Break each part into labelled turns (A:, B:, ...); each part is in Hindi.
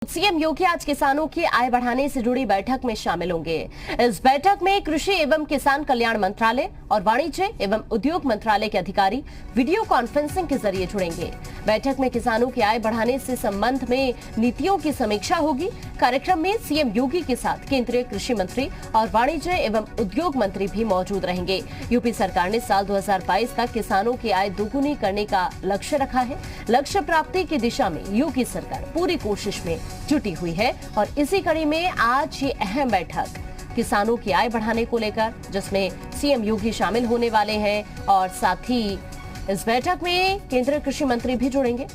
A: सीएम योगी आज किसानों की आय बढ़ाने से जुड़ी बैठक में शामिल होंगे। इस बैठक में कृषि एवं किसान कल्याण मंत्रालय और वाणिज्य एवं उद्योग मंत्रालय के अधिकारी वीडियो कॉन्फ्रेंसिंग के जरिए जुड़ेंगे। बैठक में किसानों की आय बढ़ाने से संबंध में नीतियों की समीक्षा होगी। कार्यक्रम में सीएम योगी के साथ केंद्रीय कृषि मंत्री और वाणिज्य एवं उद्योग मंत्री भी मौजूद रहेंगे। यूपी सरकार ने साल 2022 तक किसानों की आय दोगुनी करने का लक्ष्य रखा है। लक्ष्य प्राप्ति की दिशा में योगी सरकार पूरी कोशिश में जुटी हुई है और इसी कड़ी में आज ये अहम बैठक किसानों की आय बढ़ाने को लेकर, जिसमें सीएम योगी शामिल होने वाले हैं और साथ ही इस बैठक में केंद्रीय कृषि मंत्री भी जुड़ेंगे।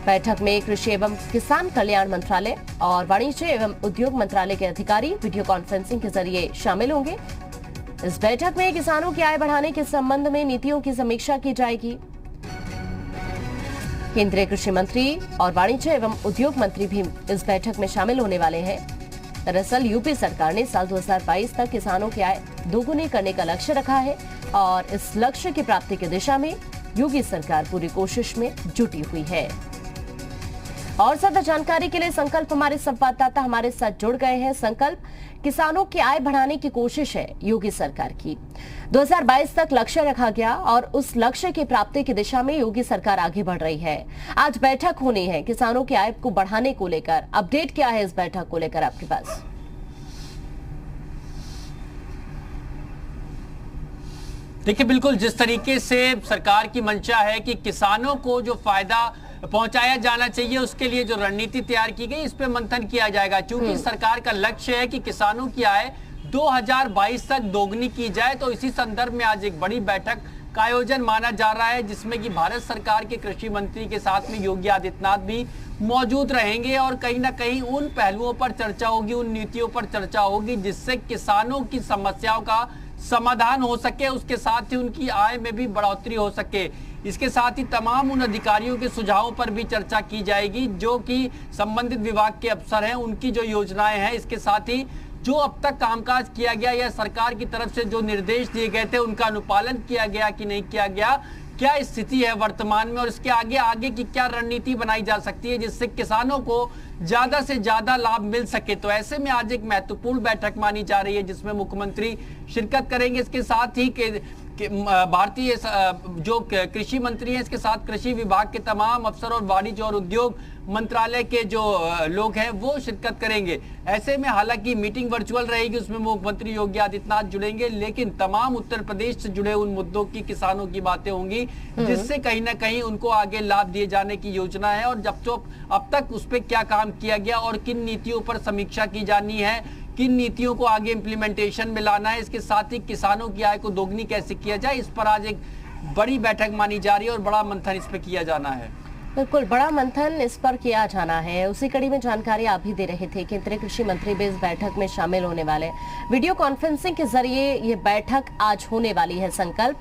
A: बैठक में कृषि एवं किसान कल्याण मंत्रालय और वाणिज्य एवं उद्योग मंत्रालय के अधिकारी वीडियो कॉन्फ्रेंसिंग के जरिए शामिल होंगे। इस बैठक में किसानों की आय बढ़ाने के संबंध में नीतियों की समीक्षा की जाएगी। केंद्रीय कृषि मंत्री और वाणिज्य एवं उद्योग मंत्री भी इस बैठक में शामिल होने वाले हैं। दरअसल यूपी सरकार ने साल 2022 तक किसानों की आय दोगुनी करने का लक्ष्य रखा है और इस लक्ष्य की प्राप्ति की दिशा में योगी सरकार पूरी कोशिश में जुटी हुई है। और ज्यादा जानकारी के लिए संकल्प हमारे संवाददाता हमारे साथ जुड़ गए हैं। संकल्प, किसानों की आय बढ़ाने की कोशिश है योगी सरकार की। 2022 तक लक्ष्य रखा गया और उस लक्ष्य की प्राप्ति की दिशा में योगी सरकार आगे बढ़ रही है। आज बैठक होनी है किसानों की आय को बढ़ाने को लेकर। अपडेट क्या है इस बैठक को लेकर आपके पास?
B: देखिए, बिल्कुल जिस तरीके से सरकार की मंशा है कि किसानों को जो फायदा पहुंचाया जाना चाहिए, उसके लिए जो रणनीति तैयार की गई, इस पे मंथन किया जाएगा। क्योंकि सरकार का लक्ष्य है कि किसानों की आय 2022 तक दोगुनी की जाए, तो इसी संदर्भ में आज एक बड़ी बैठक का आयोजन माना जा रहा है, जिसमें कि भारत सरकार के कृषि मंत्री के साथ में योगी आदित्यनाथ भी मौजूद रहेंगे और कहीं ना कहीं उन पहलुओं पर चर्चा होगी, उन नीतियों पर चर्चा होगी जिससे किसानों की समस्याओं का समाधान हो सके, उसके साथ ही उनकी आय में भी बढ़ोतरी हो सके। इसके साथ ही तमाम उन अधिकारियों के सुझावों पर भी चर्चा की जाएगी जो कि संबंधित विभाग के अफसर हैं, उनकी जो योजनाएं हैं। इसके साथ ही जो अब तक कामकाज किया गया या सरकार की तरफ से जो निर्देश दिए गए थे, उनका अनुपालन किया गया कि नहीं किया गया, क्या स्थिति है वर्तमान में और इसके आगे की क्या रणनीति बनाई जा सकती है जिससे किसानों को ज्यादा से ज्यादा लाभ मिल सके। तो ऐसे में आज एक महत्वपूर्ण बैठक मानी जा रही है जिसमें मुख्यमंत्री शिरकत करेंगे। इसके साथ ही भारतीय जो कृषि मंत्री हैं, इसके साथ कृषि विभाग के तमाम अफसर और वाणिज्य और उद्योग मंत्रालय के जो लोग हैं वो शिरकत करेंगे। ऐसे में हालांकि मीटिंग वर्चुअल रहेगी, उसमें मुख्यमंत्री योगी आदित्यनाथ जुड़ेंगे, लेकिन तमाम उत्तर प्रदेश से जुड़े उन मुद्दों की किसानों की बातें होंगी जिससे कहीं ना कहीं उनको आगे लाभ दिए जाने की योजना है और जब तो अब तक उस पर क्या काम किया गया और किन नीतियों पर समीक्षा की जानी है, किन नीतियों को आगे इम्प्लीमेंटेशन में लाना है। इसके साथ ही किसानों की आय को दोगुनी कैसे किया जाए, इस पर आज एक बड़ी बैठक मानी जा रही है और बड़ा मंथन इस पर किया जाना है।
A: बिल्कुल, बड़ा मंथन इस पर किया जाना है। उसी कड़ी में जानकारी आप भी दे रहे थे। केंद्रीय कृषि मंत्री भी इस बैठक में शामिल होने वाले। वीडियो कॉन्फ्रेंसिंग के जरिए ये बैठक आज होने वाली है। संकल्प,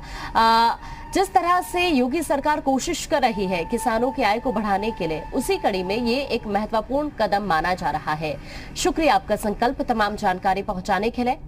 A: जिस तरह से योगी सरकार कोशिश कर रही है किसानों की आय को बढ़ाने के लिए, उसी कड़ी में ये एक महत्वपूर्ण कदम माना जा रहा है। शुक्रिया आपका संकल्प, तमाम जानकारी पहुंचाने के लिए।